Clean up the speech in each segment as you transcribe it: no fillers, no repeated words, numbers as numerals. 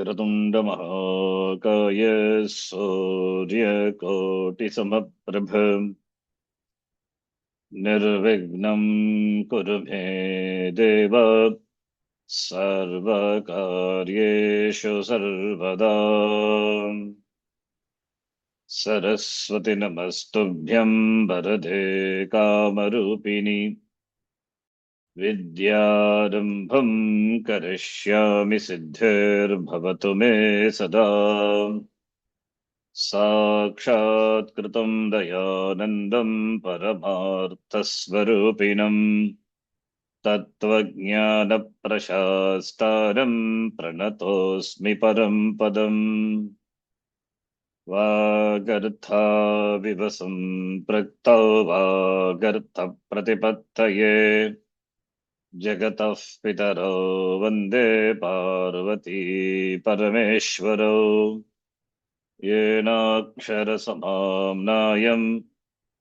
वक्रतुण्डमहाकाय सूर्यकोटिसमप्रभ निर्विघ्नं कुरु मे देव सर्वकार्येषु सर्वदा। सरस्वति नमस्तुभ्यं वरदे कामरूपिणि विद्यारम्भं करिष्यामि सिद्धिर्भवतु मे सदा। साक्षात्कृतं दयानन्दं परमार्थस्वरूपिणम् तत्त्वज्ञानप्रशास्तारं प्रणतोऽस्मि परं पदम्। वागर्थाविव सम्पृक्तौ वागर्थप्रतिपत्तये जगतः पितरौ वन्दे पार्वती परमेश्वरौ। येनाक्षरसमाम्नायम्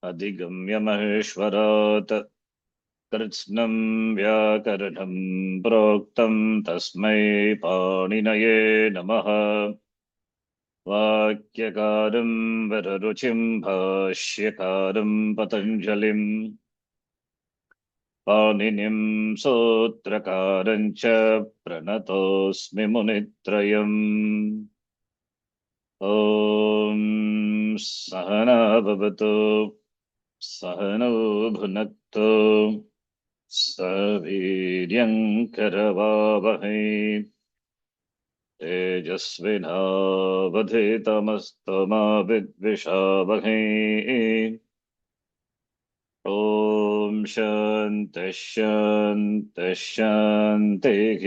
अधिगम्य महेश्वरात् कृत्स्नं व्याकरणं प्रोक्तं तस्मै पाणिनये नमः। वाक्यकारं वररुचिं भाष्यकारं पतञ्जलिम् पाणिनिं सूत्रकारं च प्रणतोऽस्मि मुनित्रयम्। ॐ सहना भवतु सहनौ भुनक्तु सह वीर्यङ्करवावहै तेजस्विनावधीतमस्तु मा विद्विषावहै। ॐ शान्तिः शान्तिः शान्तिः।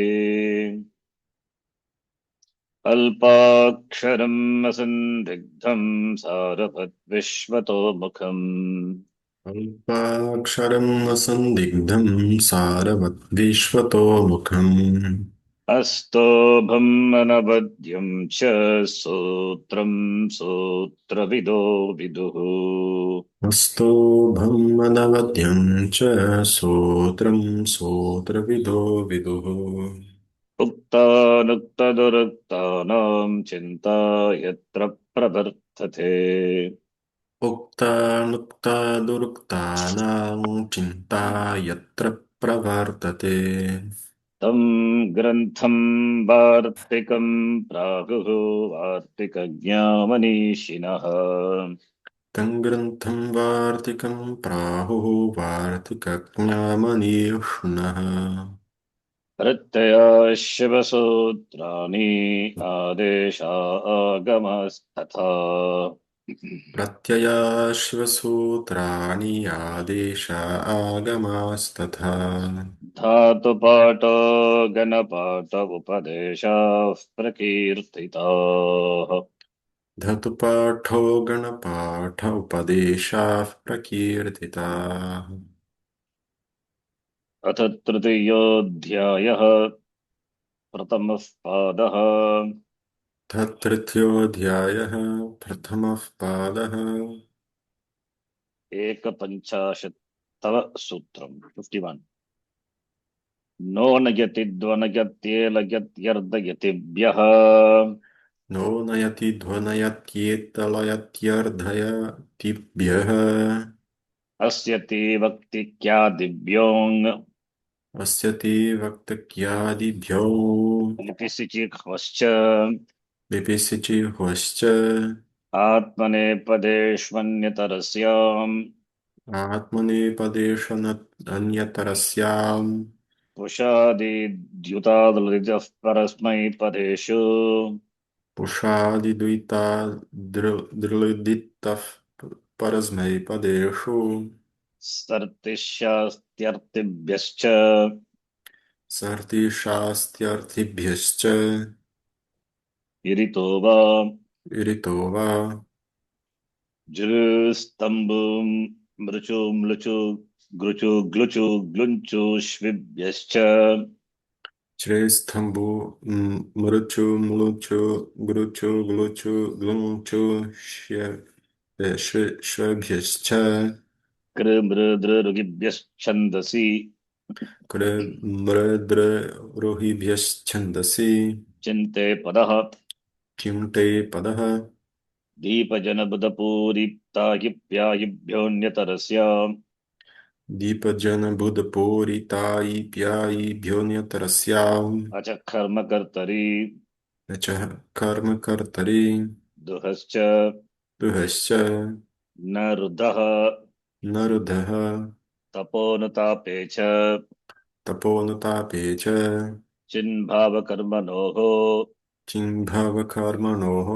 अल्पाक्षरम् असन्दिग्धं सारभद्विश्वतोमुखम् अल्पाक्षरम् असन्दिग्धं सारवद्विश्वतोमुखम् अस्तोभम् अनवद्यं च सूत्रं सूत्रविदो विदुः। अस्तोभम् अनवद्यं च सूत्रं सूत्रविदो विदुः उक्तानुक्तदुरुक्तानां चिन्ता यत्र प्रवर्तते उक्तानुक्तादुरुक्तानां चिन्ता यत्र प्रवर्तते तं ग्रन्थं वार्तिकं प्राहुः वार्तिकज्ञामनीषिणः। तं ग्रन्थं वार्तिकं प्राहुः वार्तिकज्ञामनीषिणः प्रत्यया शिवसूत्राणि आदेशा आगमस्तथा प्रत्ययाश्वसूत्राणि आदेशा आगमास्तथा धातुपाठो गणपाठ उपदेशाः प्रकीर्तिताः। धतुपाठो गणपाठ उपदेशाः प्रकीर्तिताः अथ तृतीयोऽध्यायः प्रथमः पादः। तृतीयोऽध्यायः प्रथमः पादः एकपञ्चाशत्तव सूत्रम् 51। नो नयति ध्वनयत्येलयत्यर्धयतिभ्यः नो नयति ध्वनयत्येतलयत्यर्धयतिभ्यः अस्यति वक्तिक्यादिभ्योऽङ् अस्यति वक्तक्यादिभ्यो लिपिसिचिह्वश्च लिपिसिचिह्वश्च आत्मनेपदेष्वन्यतरस्याम् आत्मनेपदेशनन्यतरस्याम् पुषादिद्युतादृजः परस्मैपदेषु पुषादिद्विता दृलिदितः परस्मैपदेषु सर्तिशास्त्यर्थिभ्यश्च सर्तिशास्त्यर्थिभ्यश्च इरितो वा इरितो वा जृस्तम्भूम् मृचु म्लुचु ग्रुचु ग्लुचु ग्लुञ्चु श्विभ्यश्च श्रेस्थम्बु मृचु म्लुचु गुरुचु ग्लुचु ग्लुञ्चु श्वेभ्यश्च कृमृदृगिभ्यश्छन्दसि कृमृद्ररोहिभ्यश्छन्दसि चिन्ते पदः चिन्ते पदः दीपजनबुधपूरितायिप्यायिभ्योऽन्यतरस्य दीपजनबुधपूरितायिप्यायिभ्योऽन्यतरस्याम् अचकर्मकर्तरि न च कर्मकर्तरि दुहश्च दुहश्च न रुदः न रुधः तपोनुतापे च तपोनुतापे च चिन्भावकर्मणोः चिन्भवकर्मणोः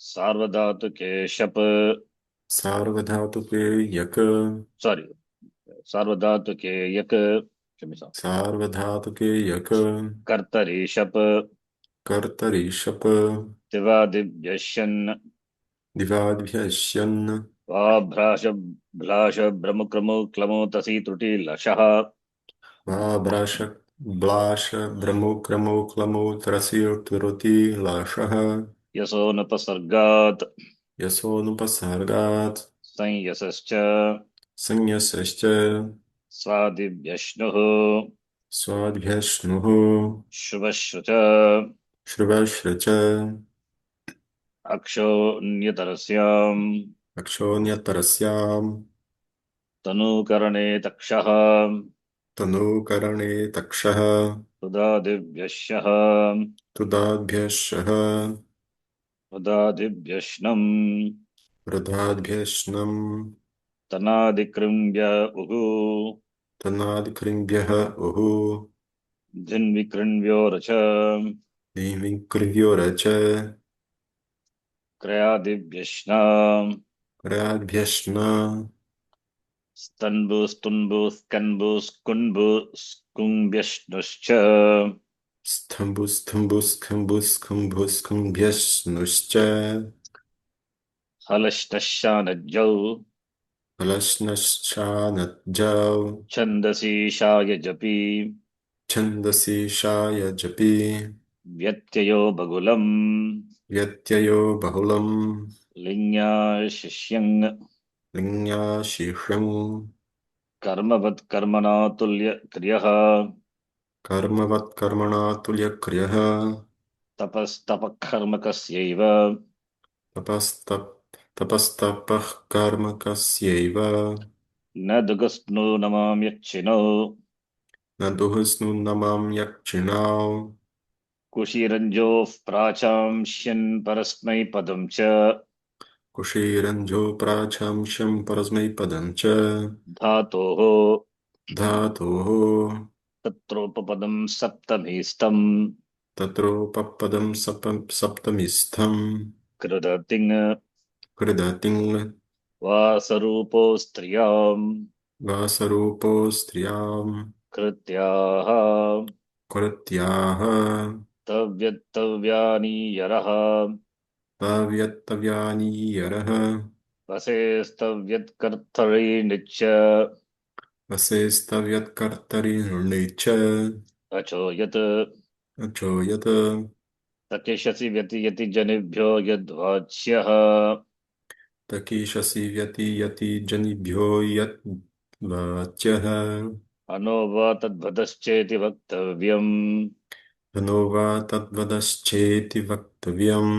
सार्वधातुके शप सार्वधातुके यक सॉरी सार्वधातुके यक क्षम्यताम् सार्वधातुके यक कर्तरि शप कर्तरि शप दिवादिभ्यश्यन् दिवाद्भ्यश्यन् वा भ्राश भ्रमुक्रमु क्लमु तसि त्रुटि लशः वा ब्राश ब्लाश भ्रमु क्रमो क्लमो त्रसि तुरुति लाशः यशो नपसर्गात् यशोनुपसर्गात् संयसश्च संयसश्च स्वादिभ्यश्नुः स्वाद्भ्यश्नुः शुभश्रुच श्रुवश्रुच अक्षोऽन्यतरस्याम् अक्षोन्यतरस्याम् तनूकरणे तक्षः तनूकरणे तक्षः सुधादिभ्यश्यः तुदाद्भ्यश्शः सुधादिभ्यश्नम् वृधाद्भ्यश्नम् तनादिकृम्य उः तन्नादिकृम्भ्यः उः धिन्विकृण्व्योरच नीमिकृव्योरच क्रयादिभ्यश्ना कराद्भ्यश्न स्तम्बुस्तुम्बुस्कन्बुस्कुन्बुस्कुम्भ्यश्नुश्च स्तम्भुस्तम्भुस्कम्भुस्कम्भ्यश्नुश्च हलश्नश्चानज्जौ फलश्नश्चानज्जौ छन्दसि शाय जपि छन्दसि शाय जपि व्यत्ययो बगुलम् व्यत्ययो बहुलम् लिङ्या शिष्यङ् लिङ्याशीर्षम् कर्मवत् कर्मणा तुल्यक्रियः कर्मवत्कर्मणा तुल्यक्रियः तपस्तपःकर्मकस्यैव तपस्तप तपस्तपः कर्मकस्यैव न दुगस्नु नमाम्यच्छिनो न दुःस्नुन्नमां यक्षिणां कुशीरञ्जोः प्राचांस्यन् परस्मैपदं च कुशीरञ्जो प्राचांशं परस्मैपदं च धातोः धातोः तत्रोपपदं सप्तमीस्थम् तत्रोपपदं सप्तमीस्थं कृदतिङ् कृदतिङ् वासरूपो स्त्रियाम् वासरूपो स्त्रियां कृत्याः कृत्याः तव्यत्तव्यानीयरः तव्यत्तव्यानीयरः वसेस्तव्यत्कर्तरि निच्च वसेस्तव्यत्कर्तरि नृणी च अचो यत् अचो यत् तकिशसि व्यतीयति जनेभ्यो यद्वाच्यः तकीशसि व्यतीयति जनिभ्यो यत् वाच्यः अनो वा तद्भदश्चेति वक्तव्यम् धनो वा तद्वदश्चेति वक्तव्यम्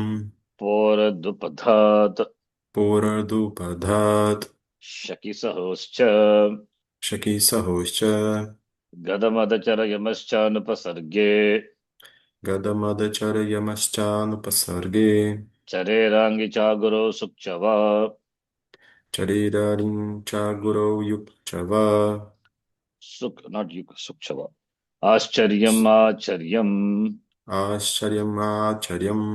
पोरदुपधात् पोरदुपधात् शकिसहोश्च शकीसहोश्च गदमदचरयमश्चानुपसर्गे गदमदचरयमश्चानुपसर्गे चरेराङ्गि चागुरो सुक्चवा चरीरारिं च गुरौ युक् वा सुख नॉट युग सुक्चवा आश्चर्यम् आचर्यम् आश्चर्यमाचर्यम्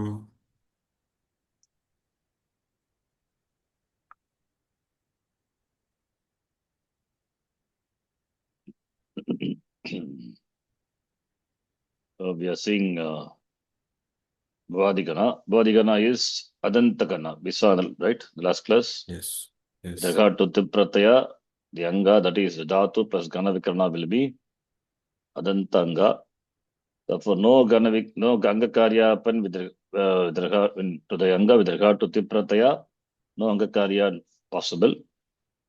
So we are seeing Bhavadikana. Bhavadikana is Adantakana. We saw right the last class. yes With yes regard to Tiprataya, the Anga that is Dhatu plus Gana Vikarna will be Adantanga. Therefore, no Ganga Karya happen with regard to the Anga with regard to Tiprataya, no Anga Karya possible.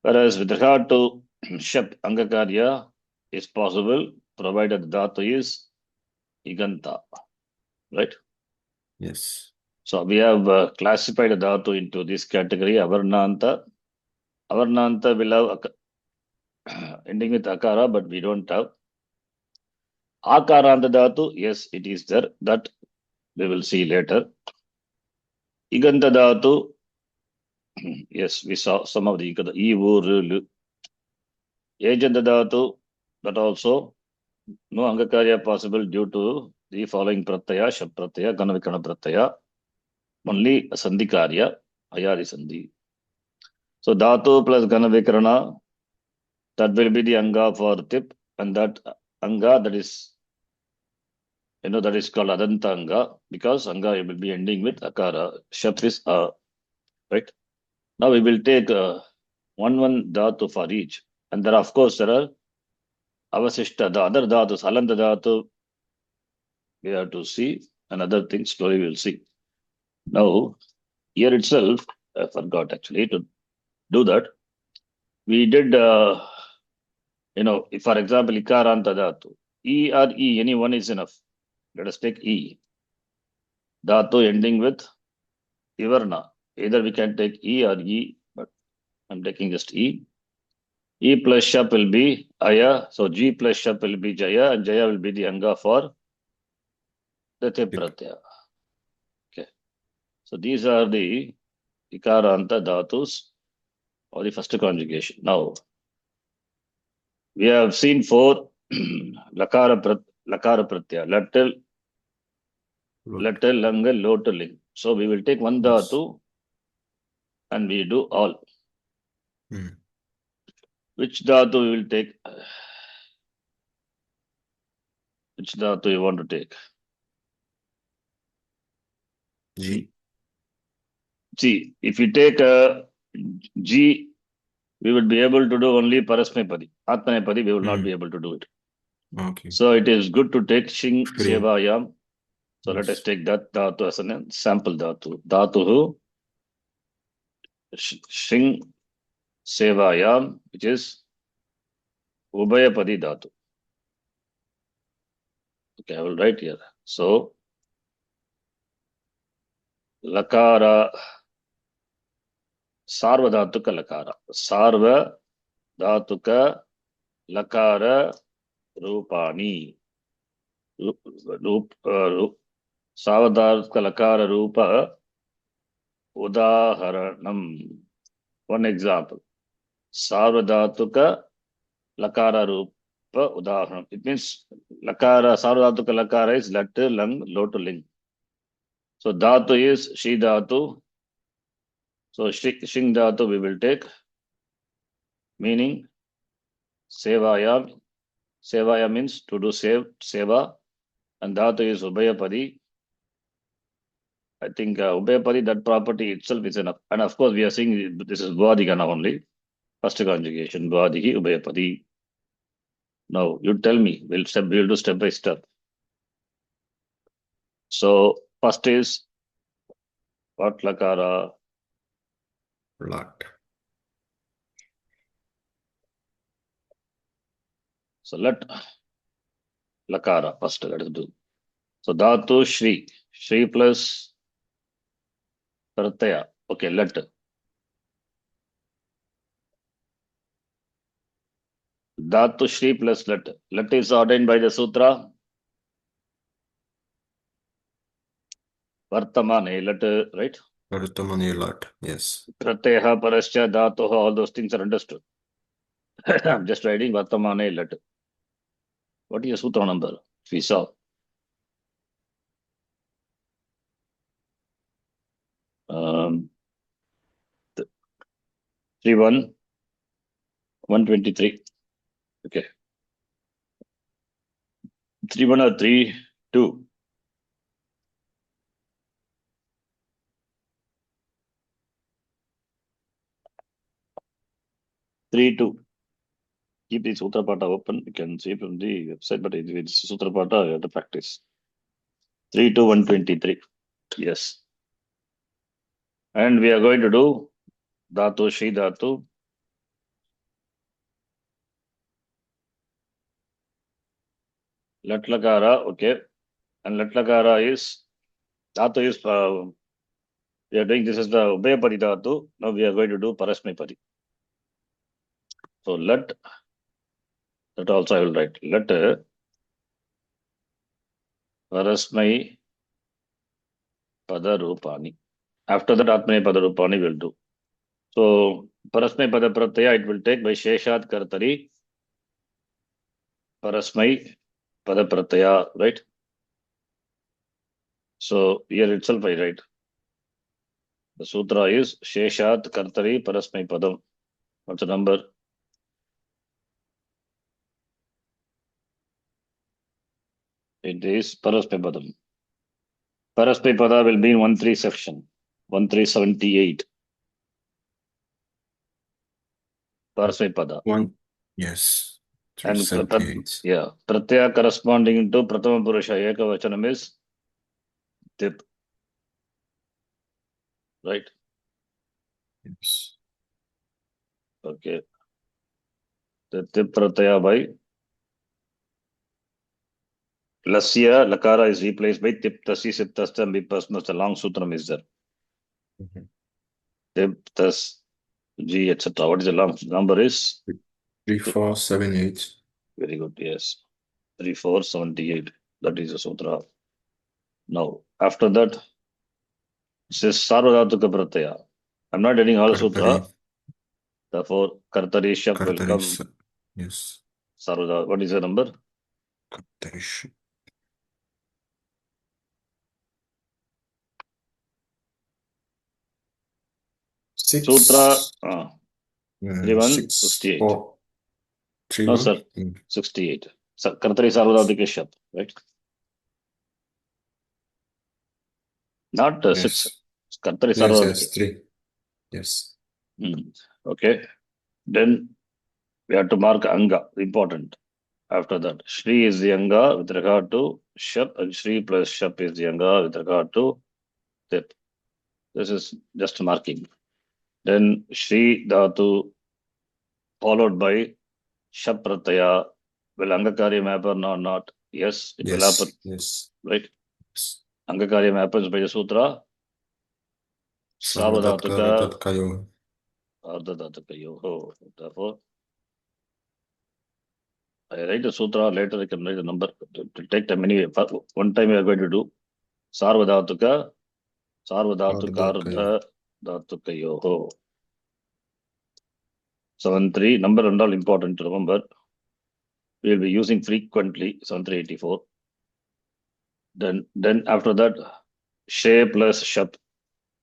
Whereas with regard to Shap, Anga Karya is possible provided the Dhatu is Iganta. right? Yes. So we have classified dhatu into this category. Avarnanta. Avarnanta will have ending with akara, but we don't have. Akaranta dhatu, yes, it is there. That we will see later. Iganta dhatu, yes, we saw some of the ikada. Ivu, rulu. Ejanta dhatu, that also no angakarya possible due to the following pratyaya, shab pratyaya, ganavikana pratyaya. Only sandhikarya, ayari sandhi. So dhatu plus ganavikarana, that will be the anga for tip, and that anga, that is, that is called adanta anga, because anga will be ending with akara. Shap is right. Now we will take one dhatu for each, and there, of course, there are avasishta, the other dhatus, halanta dhatu, we have to see, and other things slowly we'll see. Now, here itself, I forgot actually to do that. We did, if, for example, ikaranta dhatu, E or E, any one is enough. Let us take E. Dhatu ending with ivarna. Either we can take E or E, but I'm taking just E. E plus shap will be aya. So G plus shap will be jaya, and jaya will be the anga for the tip pratyaya. Okay. So these are the ikaranta dhatus or the first conjugation. Now, we have seen 4 lakara pratyaya, latal, langa, lotaling. So we will take one dhatu and we do all. Which dhatu we will take? Which dhatu you want to take? G. G. If you take G, we would be able to do only parasmepadi. Atmanepadi, we will not be able to do it. Okay. So it is good to take Shing Shri. Sevayam. So let us take that dhatu as a sample dhatu. Dhatuhu Shing Sevayam, which is Ubhayapadi dhatu. Okay, I will write here. So Lakara Sarva dhatuka Lakara. Sarva dhatuka Lakara Rupani. Sarva Lakara Rupa Udaharanam. One example. Sarvadhatuka lakara rupa udaharanam. It means lakara, sarvadhatuka lakara is lat, lang, lot, ling. So dhatu is shi dhatu. So shing dhatu we will take. Meaning sevayam. Sevaya means to do seva. And dhatu is ubhayapadi. I think ubhayapadi, that property itself is enough. And of course we are seeing this is bhavadikana only. First conjugation, bhavadihi, ubhayapadi. Now you tell me, we'll do step by step. So first is what lakara? Lat. So let lakara first, let us do. So dhatu shri. Shri plus pratyaya. Okay, let. Dhatu shri plus let. Let is ordained by the sutra. Vartamane, let, right? Vartamane lat. Yes. Pratyaya, parascha, dhatoha, all those things are understood. I'm just writing Vartamane, let. What is the sutra number? We saw. Um, 123. Okay. 31 or 32. Keep the Sutra Pata open. You can see from the website, but it's Sutra Pata, you have to practice. 3 to 123. Yes. And we are going to do Dhatu, Shri Dhatu. Latlakara, okay. and lat lakara is dhatu is we are doing this is the ubhayapadi dhatu. Now we are going to do parasmaipadi. So let that also I will write. Let parasmai padarupani. After that atmane padarupani will do. So parasmai pada pratyaya it will take by sheshat kartari parasmai pada pratyaya, right? So here itself I write. The sutra is sheshat kartari parasmai padam. What's the number? It is parasmai padam. Parasmai pada will be in 1.3 section. 1.378. Parasmai pada. One. Yes. And 378. yeah, pratyaya corresponding to prathama purusha ekavachanam is tip, right? Yes. Okay. The tip pratyaya by lasya lakara is replaced by tip tasi siptastam vipasmas. The long sutram is there. Mhm. Tip tas g etc. What is the long number is? 3478. Very good. Yes. 3478. That is the sutra. Now, after that, it says sarvadhatuka pratyaya. I'm not reading all the sutra. Kartari. Therefore, kartari shap will Kartari. come. Yes. Sarvadha. What is the number? Kartari. Sutra Six. 6 3168. 4 3 No, 1. sir. 68. Kartari sarvadhatuka shap, right? Not 6. Yes. Kartari Yes. sarvadhatuka. Yes. 3. Yes. Okay. Then we have to mark anga. Important. After that, Shri is the anga with regard to shap, and Shri plus shap is the anga with regard to tip. This is just marking. Then Shri dhatu followed by shap pratyaya. Will angakari happen or not? Yes, it will happen, Yes. Yes. right? Yes. Angakari happens by the sutra. Savadhatuka Sarvadatkara ardhadhatuka yoho. Therefore, I write the sutra later. I can write the number. It will take time anyway. One time we are going to do Sarvadhatuka. Sarvadhatuka ardha yoho. 73 number and all important to remember. We will be using frequently 7384. Then after that, She plus Shap.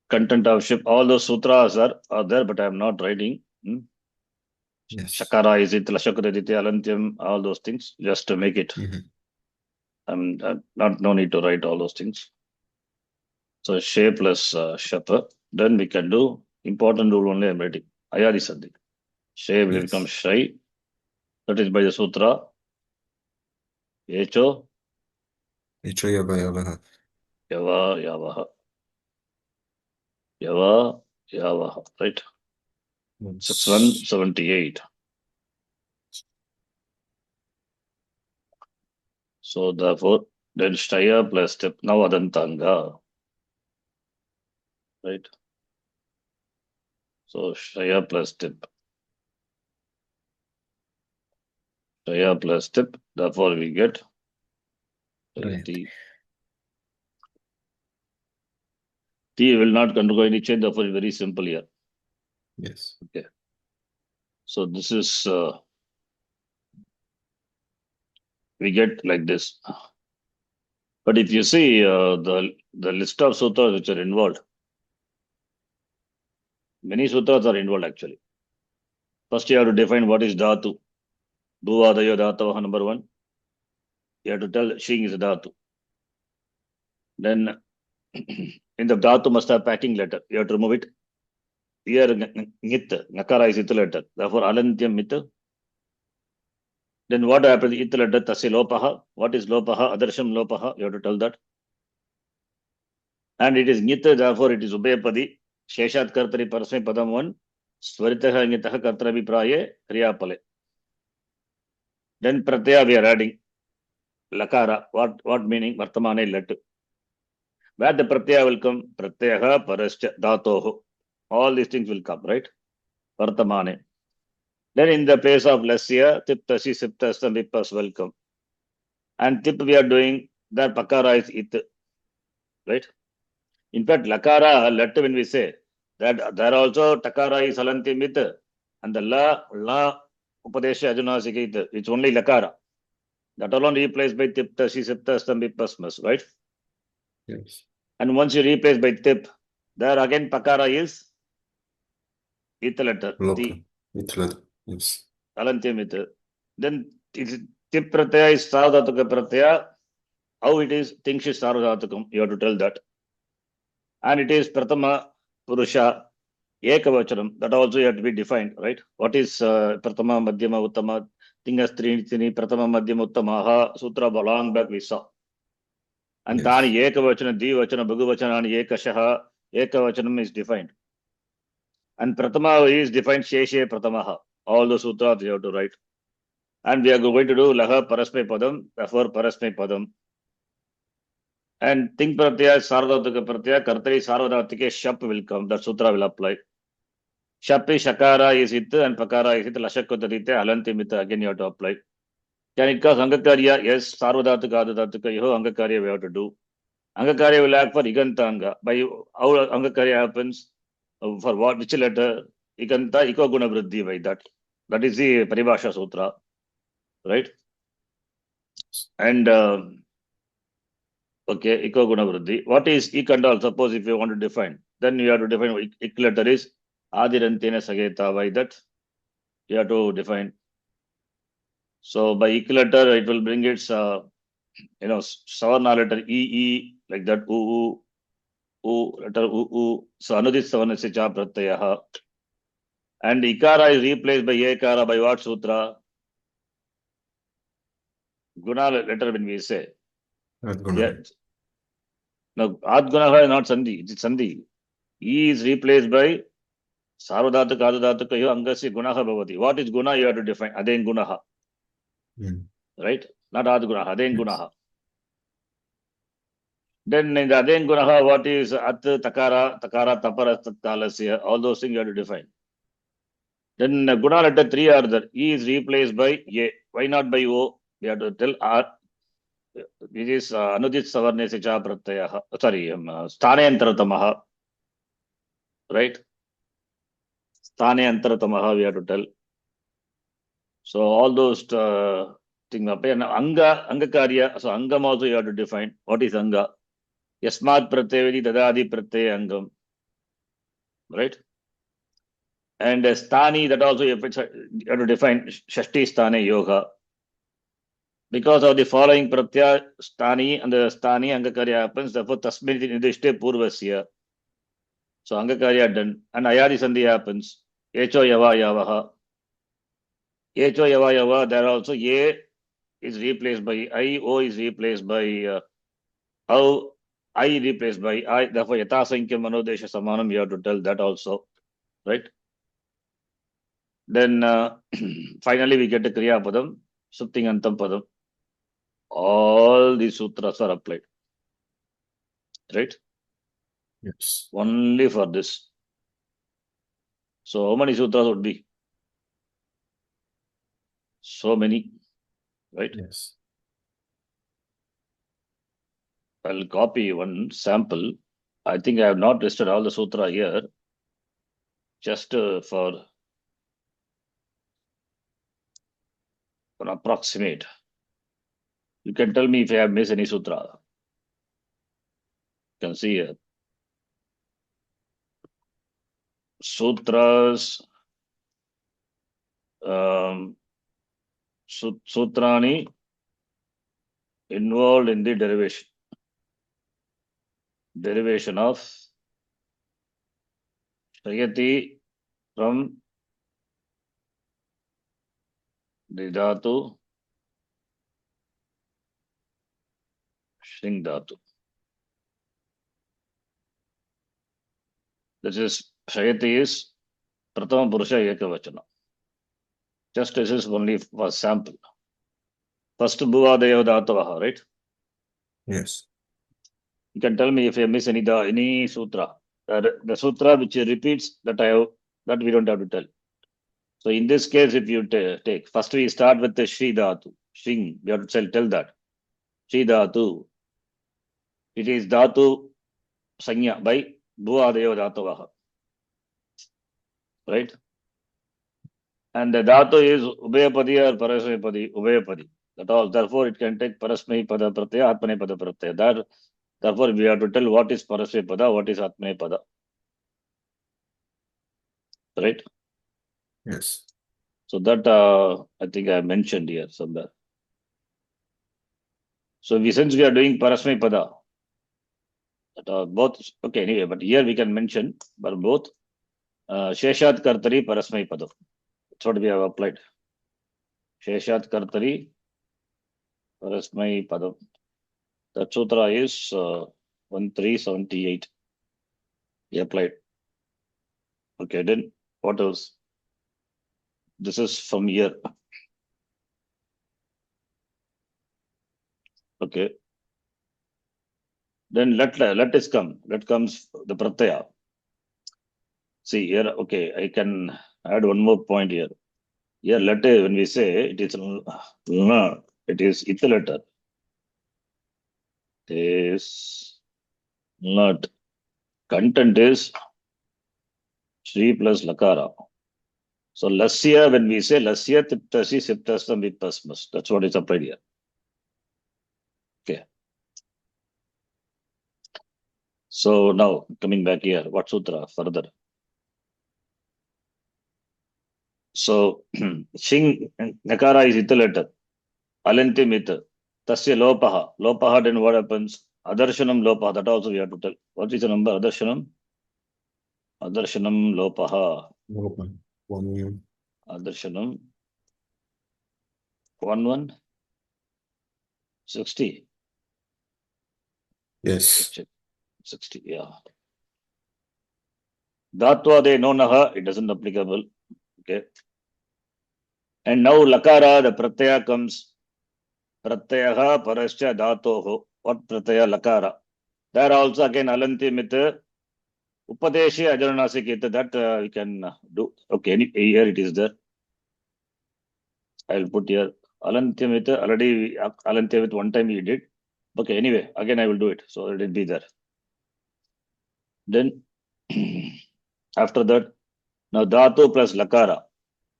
Content of Ship. All those sutras are there, but I am not writing. Yes. Shakara is it, Lashakraditya, Alantyam, all those things, just to make it. I'm not no need to write all those things. So She plus Shap. Then we can do important rule only I'm writing. Ayadi Sandhi. She will become Yes. Shai. That is by the sutra. Echo, Ichayabhayavaha. Yava, Yavaha. Yava, Yavaha. Right? 6178. So therefore, then Shtaya plus step. Now Adantanga. Right? So Shtaya plus step. Shtaya plus step. Therefore, we get Right. T. T will not undergo any change. Therefore, it's very simple here. Yes. Okay. So this is we get like this. But if you see the list of sutras which are involved, many sutras are involved actually. First, you have to define what is dhatu. Bhuvadayo dhatavaha, number one. You have to tell Shing is a dhatu. Then in the dhatu must have packing letter. You have to remove it. Here ngit, nakara is it letter. Therefore, alantyam mit. Then what happens? It letter tasya lopaha. What is lopaha? Adarsham lopaha. You have to tell that. And it is ngit, therefore it is ubhayapadi. Sheshat kartari parasmai padam one. Swaritaha ngitaha kartarabi praye kriyapale. Then pratyaya we are adding. lakara. What meaning? Vartamane let. Where the pratyaya will come? Pratyaha parascha dhatoho. All these things will come, right? Vartamane. Then in the place of lasya, tiptasi, siptasam, vipas will come. And tip we are doing, that pakara is it, right? In fact, lakara, let when we say, that there also takara is halanti mit, and the la upadesha ajunasikit, it's only lakara. That alone replaced by tip, tasi, siptasam, vipasmas, right? Yes. And once you replace by tip, there again pakara is it letter, Loka. It's letter. Yes. halanti mit. Then it's tip pratyaya is sarvadhatuka pratyaya. How it is, things is sarvadhatukam, you have to tell that. And it is pratama purusha ekavachanam, that also you have to be defined, right? What is pratama madhyama uttama? Tingas trini pratama madhyama uttamaha sutra long back we saw. And Yes. tani ekavachana dvivachana bhagavachanani ekashaha ekavachanam is defined. And pratama is defined sheshe pratamaha. All the sutras you have to write. And we are going to do laha parasmay padam, therefore parasmay padam. And think pratyaya sarvadhataka pratyaya kartari sarvadhatike shap will come. That sutra will apply. Shapi shakara is it and pakara is it lashakotadite halanti mita. Again you have to apply. Can it cause angakarya? Yes. Sarvadhataka adhataka yoho angakarya we have to do. Angakarya will act for igantanga. By how angakarya happens, for what, which letter? Iganta iko guna vriddhi by that. That is the Paribhasha Sutra. Right? And okay, iko guna vriddhi. What is ikandal? Suppose if you want to define, then you have to define what ik letter is. Adirantena sageta, by that you have to define. So by ik letter, it will bring its savarna letter e like that u letter u. So anudit savarna cha pratyaya. And ikara is replaced by ekara by what sutra? Guna letter when we say. Adguna. Yeah. Now adguna is not sandhi, it is sandhi. E is replaced by sarvadhataka adhataka yo angasi gunaha bhavati. What is guna? You have to define. Aden gunaha. Right? Not adgunaha, aden Yes. gunaha. Then in the aden gunaha, what is at takara, tapara, talasya, all those things you have to define. Then guna letter 3 are there. E is replaced by A. Why not by O? We have to tell R. This is anudit savarne se cha pratyaya. Sorry, sthane antaratamaha. Right? Sthane antaratamaha we have to tell. So all those things. And angakarya. So angam also you have to define. What is anga? Yasmat pratyavadi dadadi pratyaya angam. Right? And sthani, that also you have to define shashti sthane yoga. Because of the following pratyaya sthani and the sthani angakarya happens, therefore tasmin nidishte purvasya. So angakarya done. And ayadi sandhi happens. Echo yava yavaha. Echo yava yava, there also A is replaced by I, O is replaced by how, I replaced by I, therefore yata sankhya manodesha samanam, you have to tell that also, right? Then finally we get a kriya padam, suptingantam padam. All these sutras are applied, right? Yes. Only for this. So how many sutras would be? So many, right? Yes. I'll copy one sample. I think I have not listed all the sutra here, just for an approximate. You can tell me if I have missed any sutra. You can see here. Sutras, sutrani involved in the derivation of Shayati from the dhatu Shring dhatu. This is Shayati is Pratama Purusha Ekavachana. Just this is only for sample. First bhuvadayo dhatavaha, right? Yes. You can tell me if I miss any sutra. The sutra which repeats that that we don't have to tell. So in this case, if you take, first we start with the Shri Dhatu. Shring, we have to tell that. Shri Dhatu. It is Dhatu Sanya by Bhuvadayo Dhatavaha. Right? And the Dhatu is Ubhayapadi or Parasmapadi, Ubhayapadi. That all. Therefore, it can take Parasmai Pada Pratyaya, Atmane Pada Pratyaya. Therefore, we have to tell what is Parasmai Pada, what is Atmane Pada. Right? Yes. So that I think I mentioned here somewhere. So since we are doing Parasmai Pada, that both, okay, anyway, but here we can mention, but both Sheshat Kartari Parasmai Pada. That's what we have applied. Sheshat Kartari Parasmai Pada. That sutra is 1378. We applied. Okay, then what else? This is from here. Okay. Then let us come. Let comes the pratyaya. See here, okay, I can add one more point here. Here, letter, when we say it is luna, it is ita letter. It is not. Content is Shri plus Lakara. So Lasya, when we say Lasya Tiptasi Siptasam Vipasmas, that's what is applied here. Okay. So now coming back here, what sutra further? So Shing Nakara is ita letter. Alantim ita. Tasya lopaha. Lopaha, then what happens? Adarshanam lopaha. That also we have to tell. What is the number? Adarshanam? Adarshanam lopaha. Open. 1. Adarshanam 1160. Yes. Check. 60, yeah. Dhatva de nonaha, it doesn't applicable. Okay. And now lakara, the pratyaya comes. Pratyaha parascha dhatoho. What pratyaya? Lakara. There also again alanti mit upadeshi ajaranasik. That we can do. Okay, here it is there. I will put here alanti mit. Already alanti with one time we did. Okay, anyway, again I will do it. So let it be there. Then after that, now dhatu plus lakara.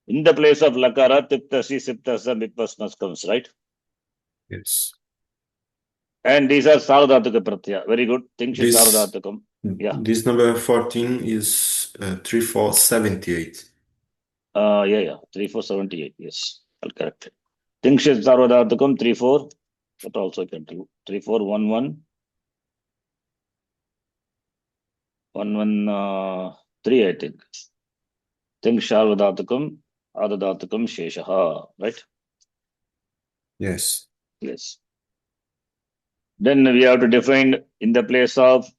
In the place of lakara, tiptasi, siptasa, vipasnas comes, right? Yes. And these are saradhatuka pratyaya. Very good. Things is saradhatukam. Yeah. This number 14 is 3478. Yeah. 3478. Yes. I'll correct it. Things is saradhatukam 34. That also I can do. 3411. 113, I think. Things saradhatukam, adadhatukam, sheshaha. Right? Yes. Yes. Then we have to define in the place of,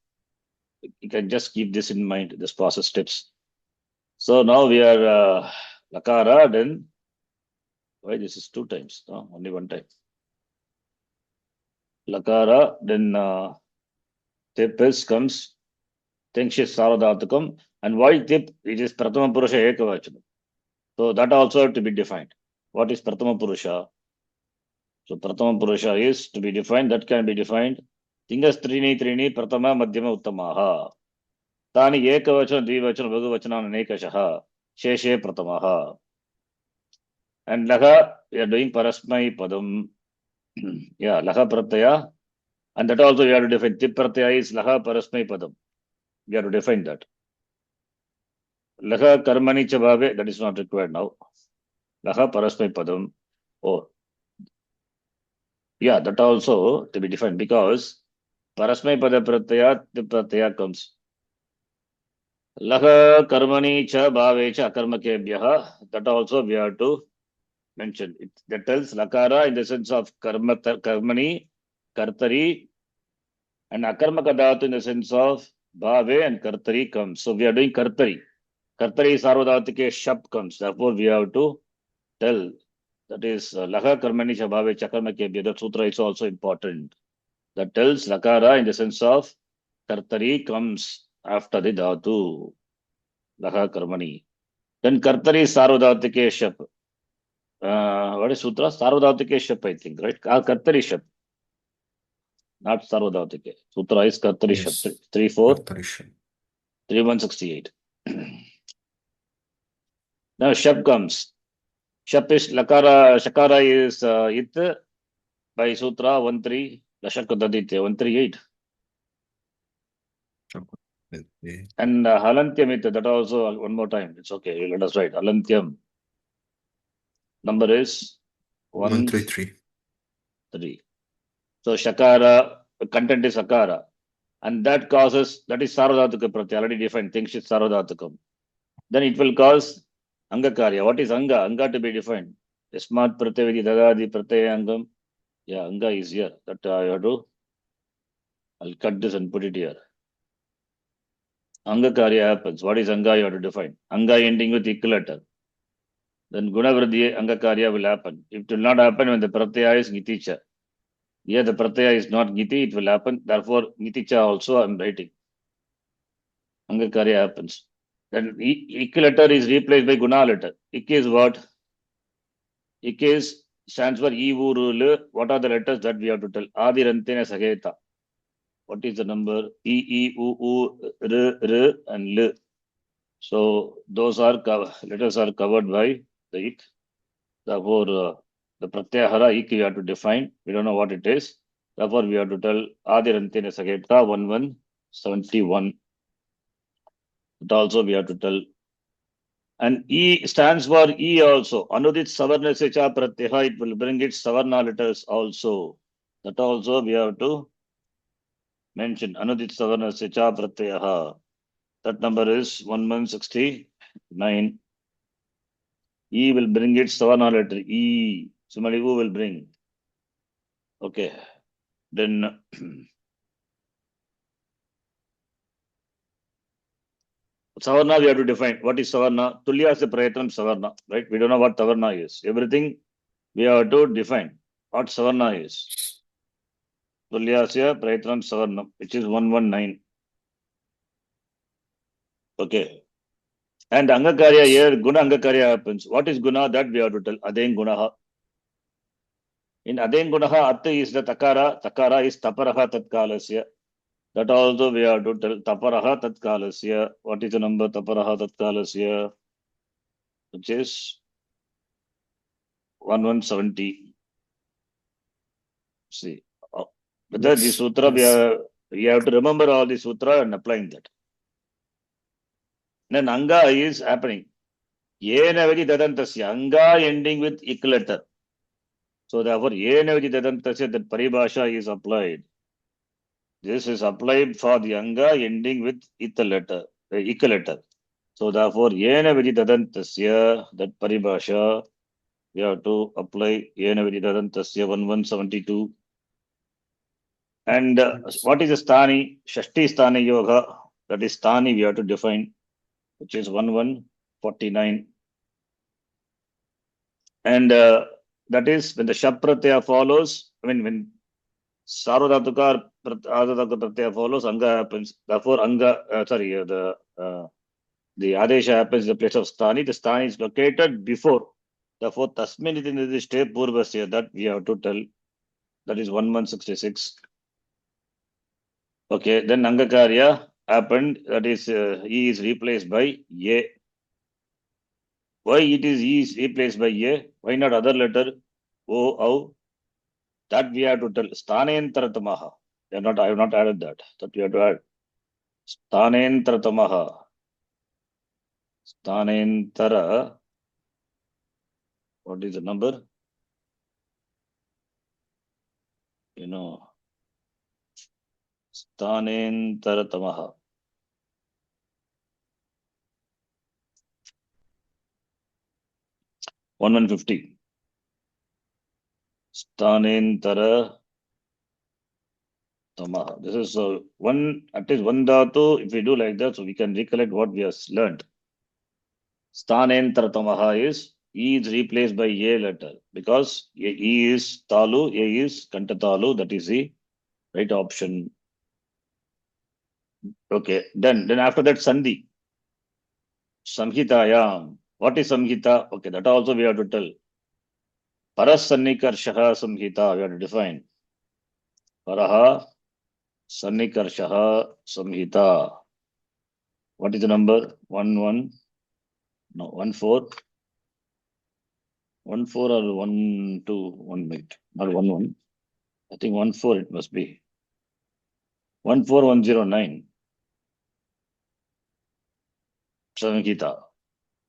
you can just keep this in mind, this process steps. So now we are lakara, then why this is 2 times? No, only 1 time. Lakara, then tip comes, Tenkshit Saradhatukam, and why tip? It is Pratama Purusha Ekavachanam. So that also have to be defined. What is Pratama Purusha? So Pratama Purusha is to be defined, that can be defined. Tingas Trini Trini Pratama Madhyama Uttamaha. Tani Ekavachana, Dvivachana, Bhagavachana, Anekashaha, Sheshe Pratamaha. And Laha, we are doing Parasmai Padam. Yeah, Laha Pratyaya. And that also we have to define. Tip Pratyaya is Laha Parasmai Padam. We have to define that. Laha Karmani Chabhave, that is not required now. Laha Parasmai Padam. Oh, yeah, that also to be defined because Parasmai Pada Pratyaya, Tip Pratyaya comes. Laha Karmani Chabhave Cha Akarmakebhyaha. That also we have to mention. That tells Lakara in the sense of Karmani, Kartari, and Akarmaka Dhatu in the sense of Bhave and Kartari comes. So we are doing Kartari. Kartari Sarvadhatike Shap comes. Therefore, we have to tell That is Laha Karmani Shabhave Chakarmakebhya. That sutra is also important. That tells Lakara in the sense of Kartari comes after the Dhatu. Laha Karmani. Then Kartari is Sarvadhatike Shap. What is sutra? Sarvadhatike Shap, I think, right? Kartari Shap. Not Sarvadhatike. Sutra is Kartari Shap. Yes. 3-4. Kartarisha. 3168. Now Shap comes. Shap is Lakara, Shakara is It by Sutra 1-3. Lashakadaditya 138. And Halantyam it, that also one more time. It's okay. You let us write. Halantyam. Number is 133. 3. So Shakara, content is Sakara. And that causes, that is Sarvadhataka Pratyaya, already defined, things is Sarvadhatakam. Then it will cause Angakarya. What is Anga? Anga to be defined. Yasmat Pratyavidi Dadadi Pratyayangam. Yeah, Anga is here. That I have to, I'll cut this and put it here. Angakarya happens. What is Anga? You have to define. Anga ending with equilater. Then Gunavriddhi Angakarya will happen. It will not happen when the Pratyaya is Giticha. Here the Pratyaya is not Giti, it will happen. Therefore, Giticha also I am writing. Angakarya happens. Then equilater is replaced by Guna letter. Ik is what? Ik is stands for E, U, Ru, L. What are the letters that we have to tell? Adi Rantena Sageta. What is the number? E, U, U, R, R, and L. So those are letters are covered by the ik. Therefore, the pratyahara ik we have to define. We don't know what it is. Therefore, we have to tell Adi Rantena Sageta 1171. That also we have to tell. And E stands for E also. Anudit Savarna Secha Pratyaha, it will bring its Savarna letters also. That also we have to mention. Anudit Savarna Secha Pratyaha. That number is 1169. E will bring its Savarna letter. E. Similarly, U will bring. Okay. Then Savarna we have to define. What is Savarna? Tulyasya Prayatnam Savarna. Right? We don't know what Savarna is. Everything we have to define. What Savarna is. Tulyasya Prayatnam Savarnam, which is 119. Okay. And Angakarya here, Guna Angakarya happens. What is Guna? That we have to tell. Adain Gunaha. In Adain Gunaha, Atta is the Takara. Takara is Taparaha Tatkalasya. That also we have to tell. Taparaha Tatkalasya. What is the number? Taparaha Tatkalasya, which is 1170. See. Whether the sutra, we have to remember all the sutra and applying that. Then Anga is happening. Yenavadi Dadantasya. Anga ending with ik letter. So therefore, Yenavadi Dadantasya, that paribhasha is applied. This is applied for the Anga ending with ik letter. So therefore, Yenavadi Dadantasya, that paribhasha, we have to apply Yenavadi Dadantasya 1172. And what is the Sthani? Shashti Sthani Yoga. That is Sthani we have to define, which is 1149. And that is when the Shap Pratyaya follows, when Sarvadhataka Pratyaya follows, Anga happens. Therefore, Anga, the Adesha happens in the place of Sthani. The Sthani is located before. Therefore, Tasmin iti nidishte purvasya, that we have to tell. That is 1166. Okay, then Angakarya happened. That is, E is replaced by Ye. Why it is E is replaced by A? Why not other letter? O, O. That we have to tell. Sthanentaratamaha. I have not added that. That we have to add. Sthanentaratamaha. Sthanentara. What is the number? Sthanentaratamaha. One 50. Sthanentara tamaha. This is one, at least one dhatu. If we do like that, so we can recollect what we have learned. Sthanentara tamaha is E is replaced by A letter because E is Talu, A is Kantatalu. That is the right option. Okay. Then after that, Sandhi. Samhitayam. What is Samhita? Okay, that also we have to tell. Parasanikarshaha Samhita. We have to define. Paraha Sanikarshaha Samhita. What is the number? 1 1. No, 1 4. 1 4 or 1 2. 1 minute. Not 1 1. I think 1 4 it must be. 14109. Samhita.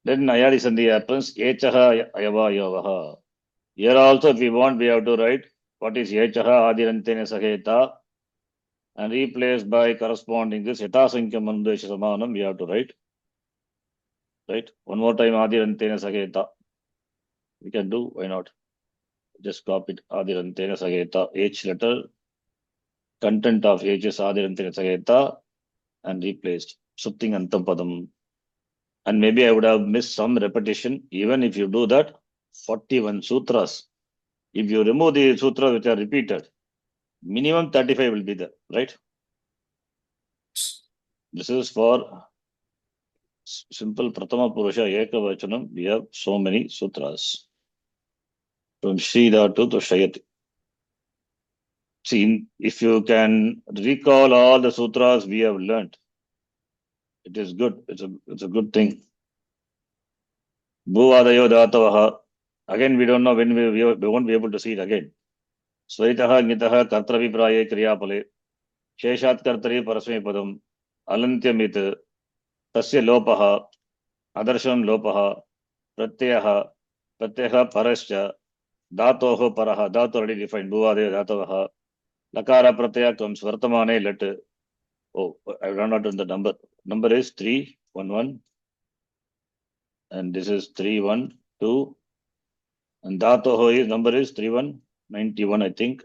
Then Nayari Sandhi happens. Echaha Ayava Yavaha. Here also, if we want, we have to write what is Echaha Adirantene Saheta and replace by corresponding this Yata Sankhya Mandesha Samanam. We have to write. Right? One more time Adirantene Saheta. We can do. Why not? Just copy it. Adirantene Saheta. H letter. Content of H is Adirantene Saheta and replaced. Supting Antam Padam. And maybe I would have missed some repetition. Even if you do that, 41 sutras. If you remove the sutras which are repeated, minimum 35 will be there, right? This is for simple Pratama Purusha Ekavachanam. We have so many sutras. From Shrida to Shayati. See, if you can recall all the sutras we have learnt, it is good. It's a good thing. Bhuvadayo Datavaha. Again, we don't know when we won't be able to see it again. Svaitaha Nitaha Kartravipraye Kriyapale. Sheshat Kartari Parasme Padam. Alantyamit. Tasya Lopaha. Adarsham Lopaha. Pratyah Parascha. Dhatoho Paraha. Dhatu already defined. Bhuvadayo Datavaha. Lakara Pratyaya comes Vartamane let. Oh, I run out on the number. Number is 311. And this is 312. And Dhatoho is number is 3191, I think.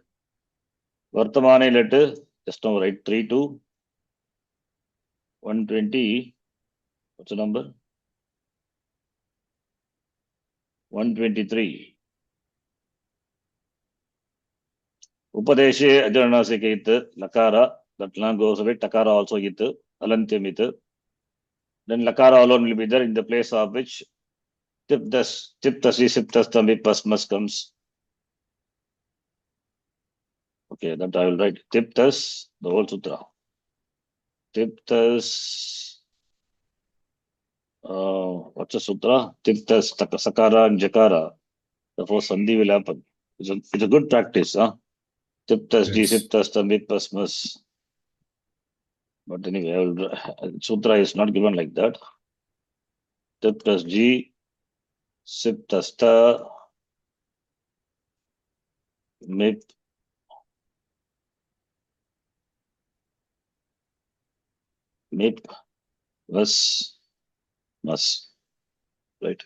Vartamane let just now write 32. 120. What's the number? 123. Upadeshe Ajaranasika Lakara. That lang goes away. Takara also it. Alantyamit. Then Lakara alone will be there in the place of which Tiptasi Siptastambi Pasmas comes. Okay, that I will write. Tiptas, the whole sutra. Tiptas, what's a sutra? Tiptas, Sakara and Jakara. Therefore, Sandhi will happen. It's a good practice, huh? Tiptas, Yes. Disiptas, Tambit, Pasmas. But anyway, sutra is not given like that. Tiptas, G, Siptas, Ta, Mip, Mip, Vas, Mas. Right?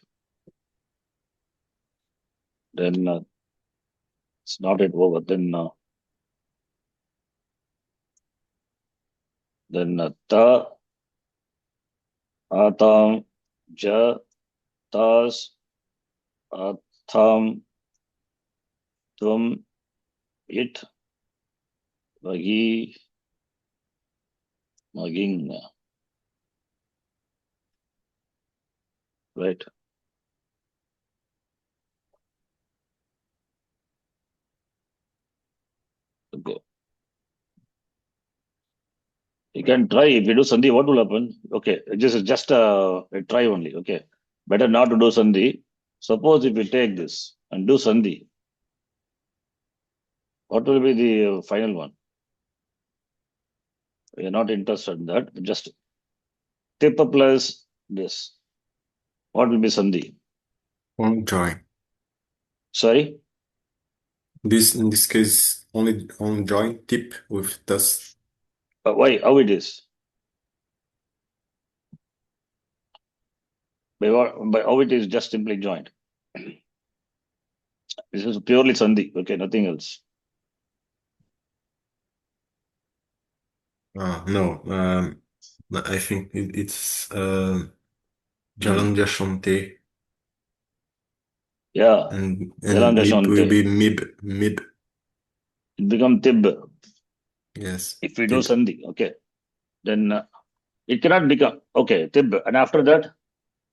Then it's not yet over. Then Ta, Atam, Ja, Tas, Atham, Tvam, It, Magi, Maging. Right? Okay. You can try. If you do Sandhi, what will happen? Okay, this is just a try only. Okay. Better not to do Sandhi. Suppose if you take this and do Sandhi, what will be the final one? We are not interested in that. Just tip plus this. What will be Sandhi? Only join. Sorry? This in this case only join tip with thus. Why? How it is? By how it is just simply joined. This is purely Sandhi. Okay, nothing else. No, I think it's Hmm. Jalanja Shante. Yeah. And Jalam mib will Dashante. be mib. It become tib. Yes, If we do tib. sandhi, okay, then it cannot become okay tib. And after that,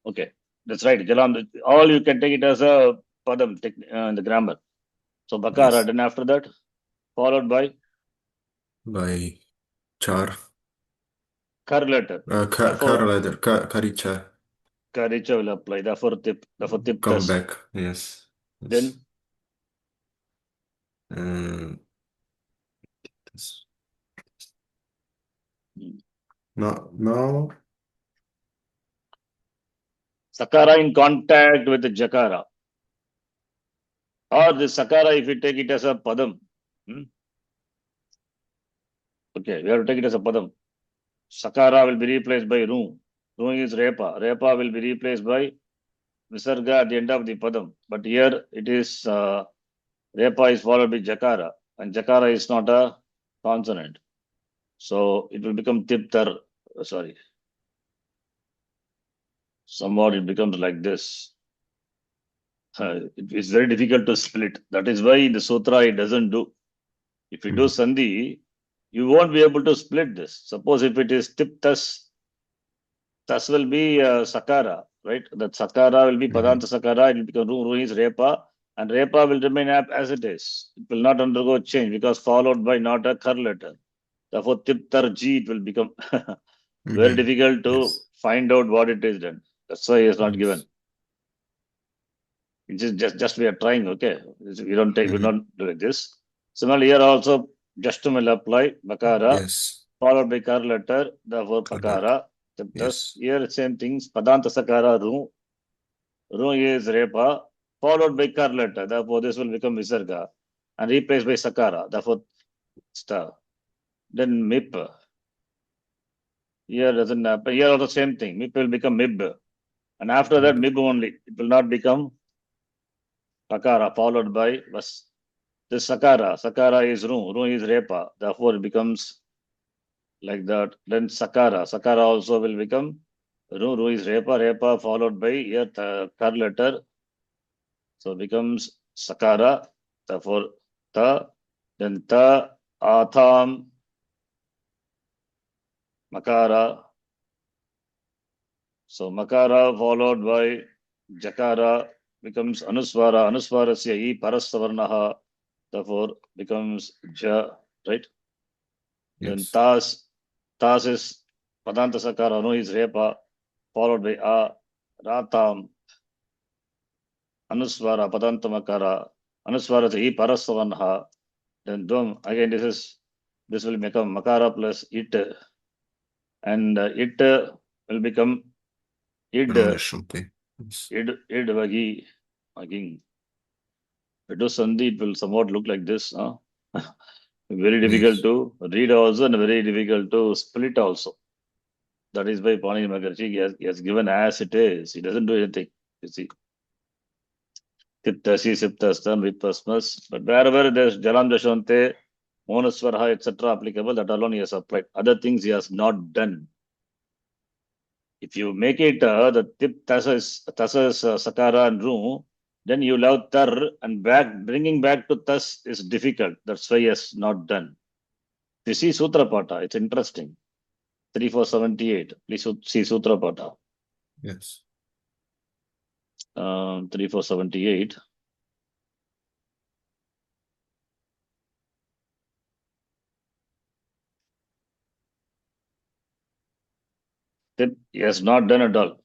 okay, that's right. Jalam. All you can take it as a padam in the grammar. So bakara. Yes, Then after that, followed by by char. kar letter. Kar Therefore, letter, karicha. karicha will apply. Therefore, tip. Therefore, tip Come tas. back. Yes. Yes. Then Um, yes. hmm, Now, sakara in contact with the jakara. Or the sakara, if you take it as a padam. hmm, Okay, we have to take it as a padam. Sakara will be replaced by ru. Ru is repa. Repa will be replaced by visarga at the end of the padam. But here it is repa is followed by jakara. And jakara is not a consonant. So it will become tiptar. Sorry. Somewhat it becomes like this. It's very difficult to split. That is why in the sutra it doesn't do. If you do sandhi, you won't be able to split this. Suppose if it is tiptas, tas will be sakara, right? That sakara will be mhm. padanta sakara, it will become ru is repa, and repa will remain as it is. It will not undergo change because followed by not a kar letter. Therefore, tiptar ji it will become very difficult to Yes. find out what it is then. That's why it's not given. Yes. It is just we are trying, okay? We Mhm. don't do like this. Similarly, here also justum will apply bakara Yes. followed by kar letter, therefore Correct. pakara. Thus Yes. here same things. Padanta sakara ru. Ru is repa followed by kar letter. Therefore this will become visarga and replaced by sakara. Therefore star. Then mip. Here doesn't happen. Here also same thing. Mip will become mib. And after that mib only. It will not become pakara followed by vas. This sakara. Sakara is ru. Ru is repa. Therefore it becomes like that. Then sakara. Sakara also will become ru. Ru is repa. Repa followed by here kar letter. So it becomes sakara. Therefore ta. Then ta atham makara. So makara followed by jakara becomes anuswara. Anuswarasya I parasavarnaha. Therefore becomes ja. Right. Then Yes. tas is padanta sakara. No is repa followed by a ratam anuswara padanta makara. Anuswara is I parasavarnaha. Then dum again this will become makara plus it and it will become id Pronounced. Yes. id vagi again. If it is sandhi, it will somewhat look like this. Huh? Very difficult Yes. to read also and very difficult to split also. That is why Pani Maharshi he has given as it is. He doesn't do anything. You see. Tiptasi, Siptastam, Vipasmas. But wherever there's Jalam Dashante, Monaswaraha, etc. applicable, that alone he has applied. Other things he has not done. If you make it the tip tasa is sakara and ru, then you have tar and bringing back to tas is difficult. That's why he has not done. If you see Sutra Pata, it's interesting. 3478. Please see Sutra Pata. Yes. 3478. Tip he has not done at all.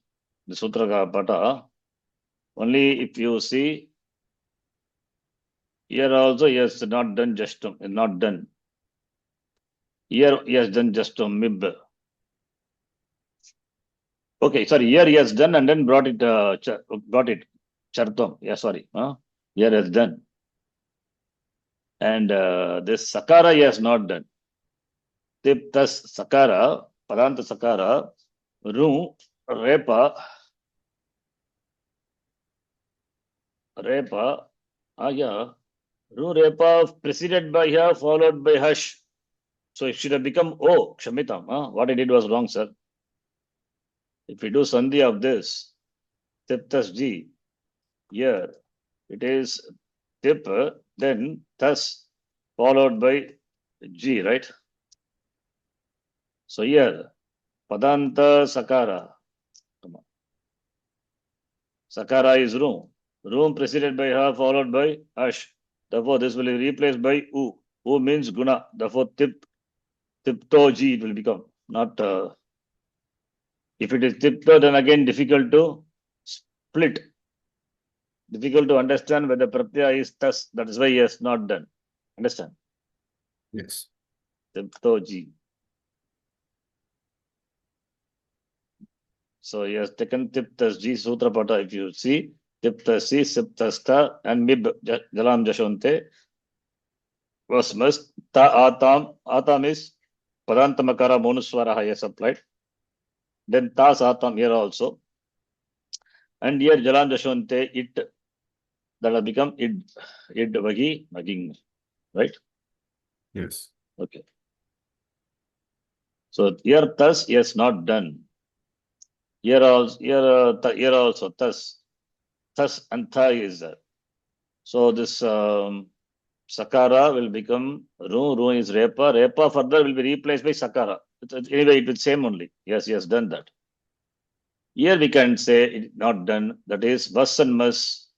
The Sutra Pata. Only if you see here also he has not done justum, not done. Here he has done justum, mib. Okay, sorry. Here he has done and then brought it. Chartam. Yeah, sorry. Here has done. And this sakara he has not done. Tiptas sakara, padanta sakara, ru, repa, repa, yeah, ru repa preceded by here, followed by hush. So it should have become O, Kshamitam. What I did was wrong, sir. If we do sandhi of this, tiptas ji, here, it is tip, then thus followed by G, right? So here, Padanta Sakara. Come on. Sakara is room. Room preceded by ha, followed by ash. Therefore, this will be replaced by u. U means guna. Therefore, tipto G it will become. Not if it is tipto, then again difficult to split. Difficult to understand whether pratyaya is thus. That is why he has not done. Understand? Yes. Tipto G. So he has taken tiptas G Sutrapata. If you see, tiptasi, siptasta, and mib jalam jashonte. Was must ta atam is padantamakara monuswara has applied. Then tas atam here also. And here jalam jashonte it that will become id vagi maging. Right? Yes. Okay. So here thus he has not done. Here also thus and tha is there. So this sakara will become ru is repa further will be replaced by sakara. Anyway, it will same only. Yes, he has done that. Here we can say it not done. That is was and must.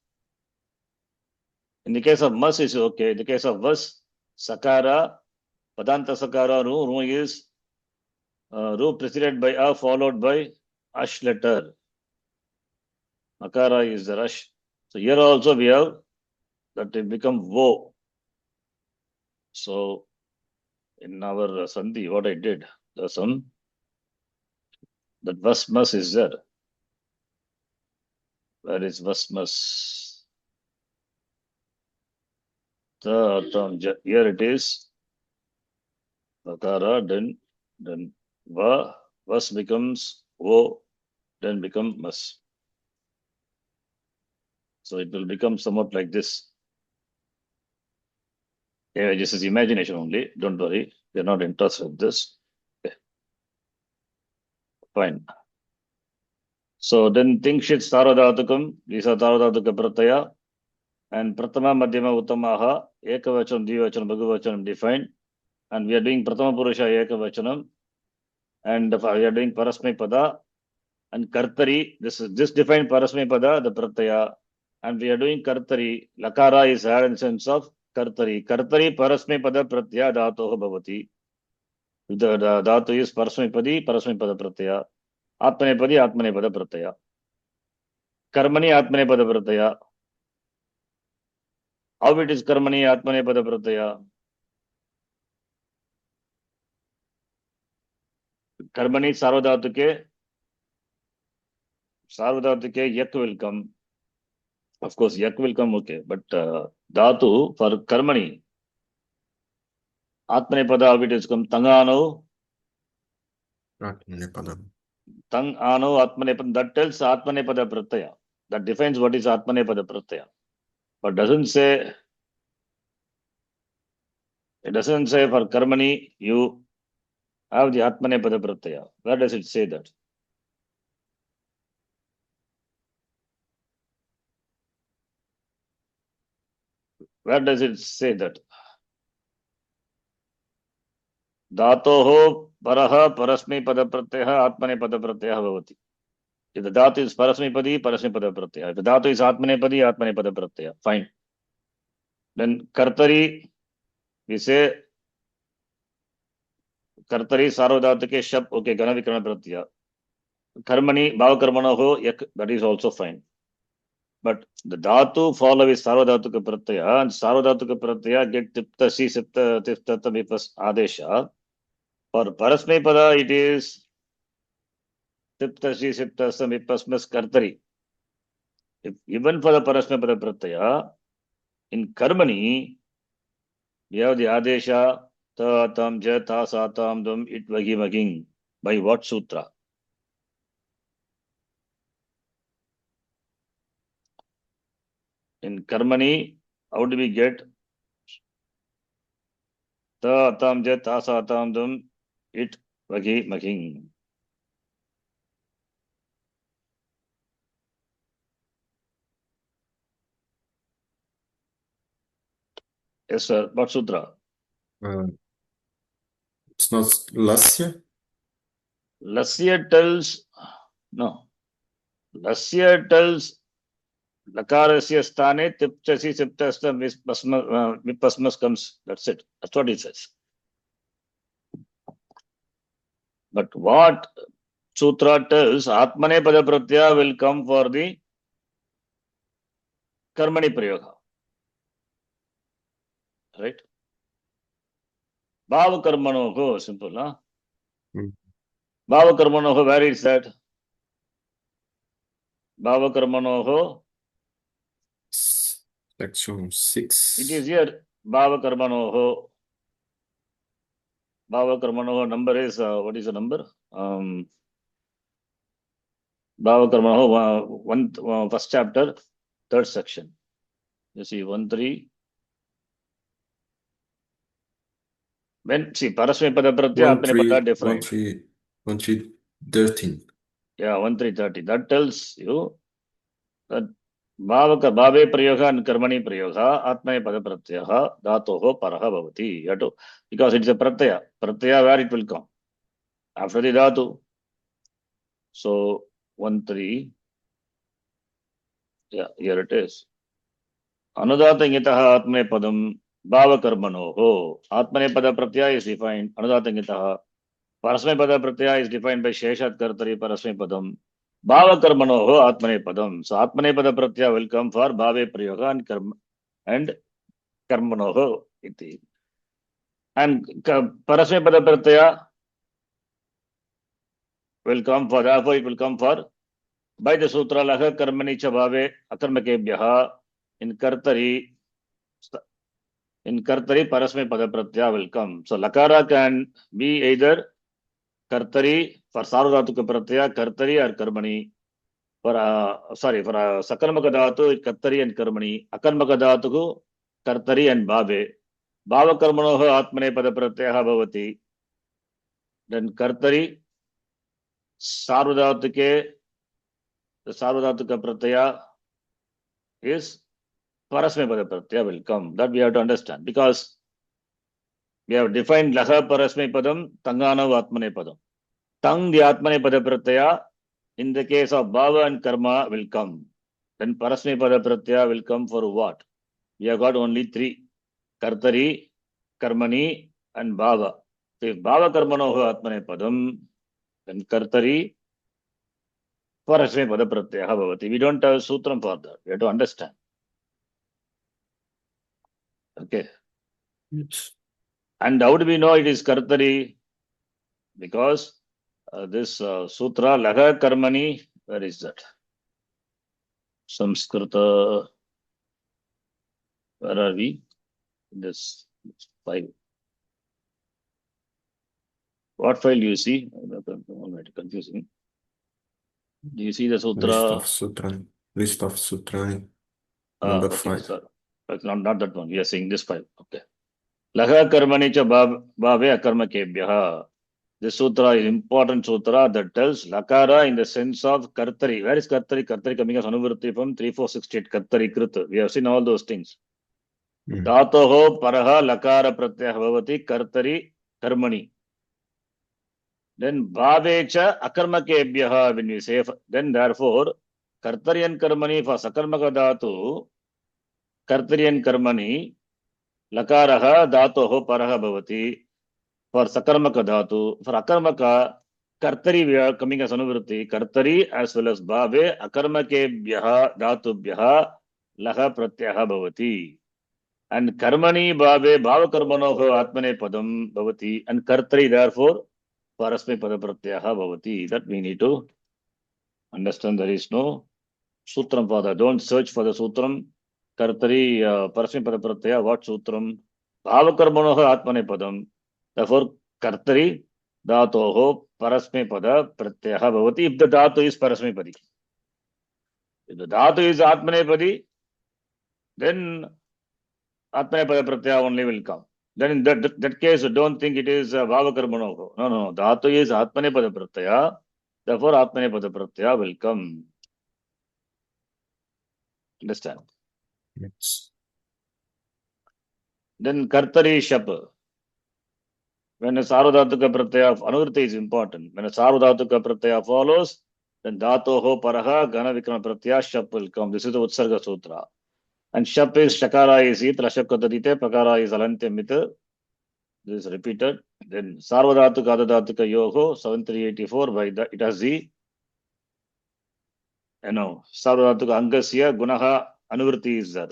In the case of must is okay. In the case of was, sakara, padanta sakara ru is ru preceded by a followed by ash letter. Makara is the rush. So here also we have that it become wo. So in our sandhi, what I did, there's some that vasmas is there. Where is vasmas? Here it is. Vakara, then va, vas becomes wo, then become mas. So it will become somewhat like this. Yeah, this is imagination only. Don't worry. We're not interested in this. Okay. Fine. So then Tinkshit Saradhatukam, these are Saradhatuka Pratyaya, and Pratama Madhyama Uttamaha, Ekavachanam, Dvivachanam, Bhagavachanam defined, and we are doing Pratama Purusha Ekavachanam, and we are doing Parasmai Pada, and Kartari, this defined Parasmai Pada, the Pratyaya, and we are doing Kartari, Lakara is had in sense of Kartari. Kartari Parasmai Pada Pratyaya Dhatoha Bhavati. The Dhatu is Parasmai Pada Pratyaya. Atmane Pada Pratyaya. Karmani Atmane Pada Pratyaya. How it is Karmani Atmane Pada Pratyaya? Karmani Sarvadhatuke Yak will come. Of course, Yak will come, okay. But Dhatu for Karmani, Atmane Pada, how it is come? Tangano, Atmanepadam. Atmane Pada. That tells Atmane Pada Pratyaya. That defines what is Atmane Pada Pratyaya. But doesn't say, it doesn't say for Karmani, you have the Atmane Pada Pratyaya. Where does it say that? Where does it say that? Dhatoho paraha parasmi pada pratyaya atmane pada pratyaya bhavati. If the dhatu is parasmipadi, parasmipada pratyaya. If the dhatu is atmanepadi, atmanepada pratyaya. Fine. Then kartari, we say kartari sarvadhatake shab, okay, gana vikrama pratyaya. Karmani, bhava karmana ho, yak, that is also fine. But the dhatu follow is sarvadhatuka pratyaya, and sarvadhatuka pratyaya get tiptasi, tiptata vipas adesha. For parasmipada, it is tiptasi, tiptasa vipasmas kartari. If even for the parasmipada pratyaya, in karmani, we have the adesha ta tam ja ta sa tam dum it vagi maging. By what sutra? In karmani, how do we get ta tam ja ta sa tam dum it vagi maging? Yes, sir. What sutra? Uh, it's not Lasya. Lasya tells, no. Lasya tells Lakarasya sthane tipchasi siptasta vipasmas comes. That's it. That's what it says. But what Sutra tells, Atmane pada pratyaya will come for the Karmani Prayoga. Right? Bhava Karmanoho, simple, huh? Mm. Bhava Karmanoho, where is that? Bhava Karmanoho, Section it 6. is here. Bhava Karmanoho. Bhava Karmanoho number is, what is the number? Bhava Karmanoho, first chapter, third section. You see, 1-3. When, see, Parasme Pada Pratyaya, Atmane Pada 1-3, different. 1-3, 1-3, 13. Yeah, 1-3-30. That tells you that Bhave Prayoga and Karmani Prayoga, Atmane Pada Pratyaya, Dhatoho Paraha Bhavati. You have to, because it's a Pratyaya. Pratyaya, where it will come? After the Dhatu. So, 1-3. Yeah, here it is. Anudhatangitaha Atmane Padam Bhava Karmanoho. Atmane Pada Pratyaya is defined. Anudhatangitaha. Parasme Pada Pratyaya is defined by Sheshat Kartari Parasme Padam. Bhava Karmanoho Atmane Padam. So Atmane Pada Pratyaya will come for Bhave Prayoga and Karmanoho iti. And Parasme Pada Pratyaya will come for, therefore it will come for by the Sutra Laha Karmani Cha Bhave Akarmakebhyaha in Kartari Parasme Pada Pratyaya will come. So Lakara can be either Kartari for Sarvadhatuka Pratyaya, Kartari or Karmani. For Sakarmaka Dhatu, Kartari and Karmani. Akarmaka Dhatu, Kartari and Bhave. Bhava Karmanoho Atmane Pada Pratyaha Bhavati. Then Kartari, Sarvadhatuke, the Sarvadhatuka Pratyaya is Parasme Pada Pratyaya will come. That we have to understand. Because we have defined Laha Parasme Padam, Tangana Atmane Padam. Tang the Atmane Pada Pratyaya, in the case of Bhava and Karma, will come. Then Parasme Pada Pratyaya will come for what? We have got only three. Kartari, Karmani, and Bhava. So if Bhava Karmanoho Atmane Padam, then Kartari, Parasme Pada Pratyaha Bhavati. We don't have Sutram for that. We have to understand. Okay. Yes. And how do we know it is Kartari? Because this Sutra, Laha Karmani, where is that? Samskrita, where are we? This 5. What file do you see? Confusing. Do you see the Sutra? List of Sutrani. Number Okay, 5. sorry. That's not that one. We are saying this 5. Okay. Laha karmani cha bhave akarma kebhyaha. This sutra is important sutra that tells lakara in the sense of kartari. Where is kartari? Kartari coming as anuvritti from 3468. Kartari krita. We have seen all those things. Dhatoho paraha lakara pratyah bhavati kartari karmani. Then bhave cha akarma kebhyaha when we say, then therefore kartari and karmani for sakarmaka dhatu, kartari and karmani, lakaraha dhatoho paraha bhavati. For sakarmaka dhatu, for akarmaka, kartari we are coming as anuvritti, kartari as well as bhave, akarmakebhyaha dhatubhyaha laha pratyaha bhavati. And karmani bhave, bhava karmanoho atmane padam bhavati. And kartari therefore, parasme pada pratyaha bhavati. That we need to understand. There is no sutram for that. Don't search for the sutram. Kartari, parasme pada pratyaya, what sutram? Bhava karmanoho atmane padam. Therefore, Kartari Dhatoho Parasme Pada Pratyaha Bhavati. If the Dhatu is Parasme Padi. If the Dhatu is Atmane Padi, then Atmane Pada Pratyaha only will come. Then in that case, don't think it is Bhava Karmanoho. No. Dhatu is Atmane Pada Pratyaya. Therefore, Atmane Pada Pratyaya will come. Understand? Yes. Then kartari shap. When a sarvadhatuka pratyaya of anurti is important. When a sarvadhatuka pratyaya follows, then dhatoho paraha gana vikrama pratyaya shap will come. This is the Utsarga Sutra. And shap is shakara is it, lashakatadite, prakara is alantyamit. This is repeated. Then sarvadhatuka adadhatuka yoho, 7384, by that it has the, sarvadhatuka angasya gunaha anurti is there.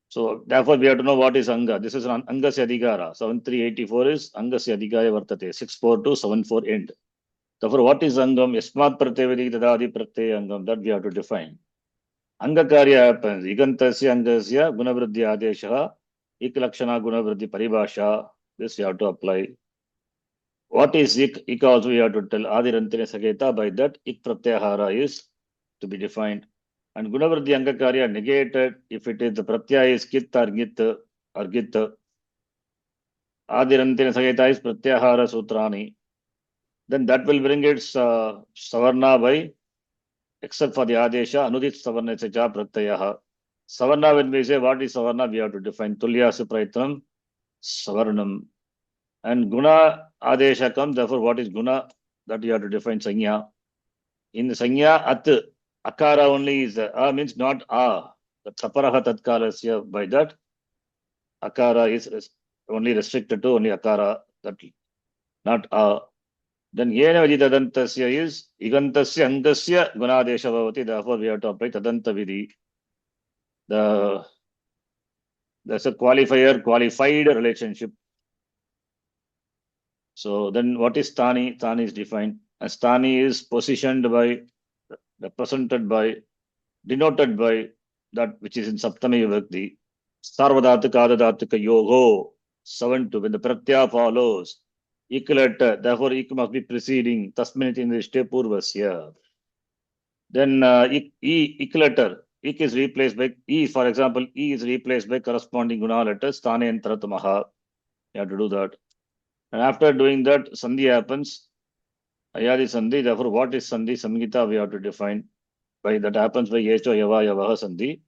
So therefore we have to know what is anga. This is an angasya adhikara. 7384 is angasya adhikaya vartate. 64274 end. Therefore, what is angam? Yasmat pratyavadi tadadi pratyay angam. That we have to define. Angakarya happens. Igantasya angasya gunavriddhi adesha. Iklakshana gunavriddhi paribhasha. This you have to apply. What is ik? Ik also we have to tell. Adirantine saketa. By that, ik pratyahara is to be defined. And gunavriddhi angakarya negated if it is the pratyaya is kit or git or git. Adirantine saketa is pratyahara sutrani. Then that will bring its savarna by, except for the adesha, anudit savarna cha pratyaha. Savarna, when we say what is savarna, we have to define tulya supraitanam, savarnam. And guna adesha comes, therefore what is guna? That you have to define sanya. In the sanya, at akara only is a means not a. The taparaha tatkalasya, by that akara is only restricted to only akara, that not a. Then yena vidi tadantasya is igantasya angasya gunadesha bhavati. Therefore, we have to apply tadanta vidhi. There's a qualifier, qualified relationship. So then what is Stani? Stani is defined. And Stani is positioned by, represented by, denoted by that which is in Saptami Vibhakti. Sarvadhatuka adadhatuka yogo. 7-2. When the pratya follows, ik letter, therefore ik must be preceding. Tasminit in the step purvasya. Then ik letter. Ik is replaced by E. For example, E is replaced by corresponding guna letter. Stane and taratamaha. You have to do that. And after doing that, sandhi happens. Ayadi sandhi. Therefore, what is sandhi? Samgita we have to define. By that happens by yecho yava yavaha sandhi.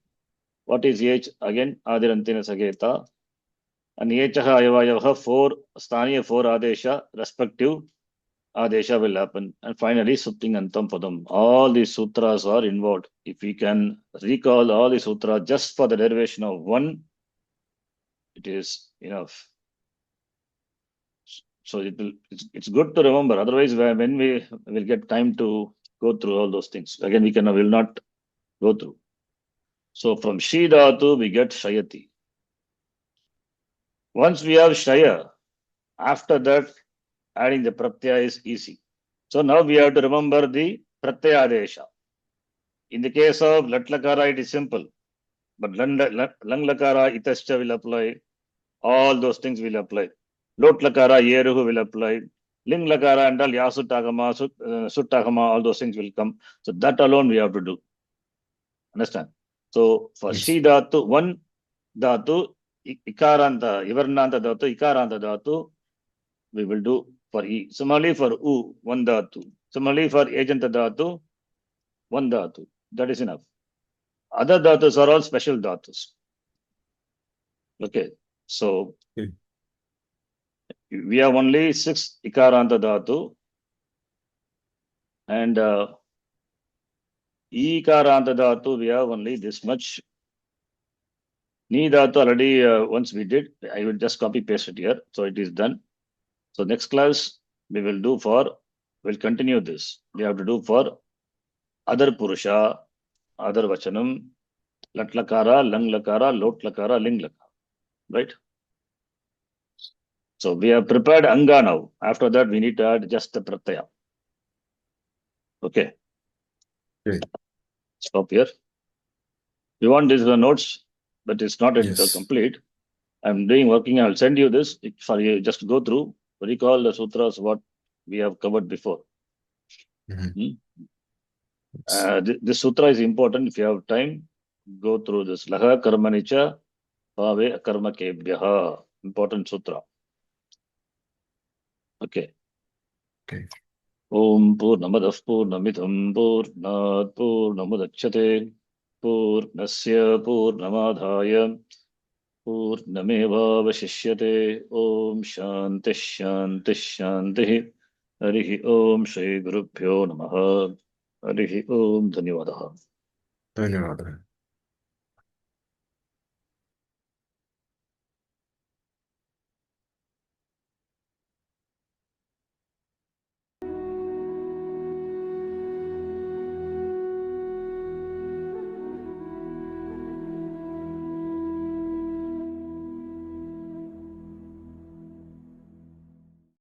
What is yech? Again, adirantina sageta. And yechaha yava yavaha 4 staniya 4 adesha respective adesha will happen. And finally, supting antam padam. All these sutras are involved. If we can recall all the sutras just for the derivation of one, it is enough. So it's good to remember. Otherwise, when we will get time to go through all those things, again will not go through. So from Shi Dhatu we get Shayati. Once we have Shaya, after that adding the Pratyaya is easy. So now we have to remember the Pratyaya Adesha. In the case of Latlakara, it is simple. But Langlakara, Itascha will apply. All those things will apply. Lotlakara, Yeruhu will apply. Linglakara and all Yasutagama, Suttagama, all those things will come. So that alone we have to do. Understand? So for Yes. Shi Dhatu, one Dhatu, Ikaranta, Ivarnanta Dhatu, Ikaranta Dhatu, we will do for E. Similarly for U, one Dhatu. Similarly for Ajanta Dhatu, one Dhatu. That is enough. Other Dhatus are all special Dhatus. Okay. So Okay. we have only 6 Ikaranta Dhatu. And Ikaranta Dhatu, we have only this much. Ni Dhatu already once we did. I will just copy paste it here. So it is done. So next class we will do for, we'll continue this. We have to do for other Purusha, other Vachanam, Latlakara, Langlakara, Lotlakara, Linglakara. Right? So we have prepared Anga now. After that, we need to add just the Pratyaya. Okay. Okay. Stop here. You want these notes, but it's not yet Yes. complete. I'm working. I'll send you this for you just to go through. Recall the sutras, what we have covered before. Mhm. Yes. This sutra is important. If you have time, go through this. Laha karmanicha bhave akarma kebhyaha. Important sutra. Okay. Okay. Om Purnamadah Purnamidham Purnat Purnamudachyate Purnasya Purnamadhaya पूर्णमेवावशिष्यते। ओम शांति शांति शांति। हरि ओम श्री गुरुभ्यो नमः। हरि ओम। धन्यवादः। धन्यवाद।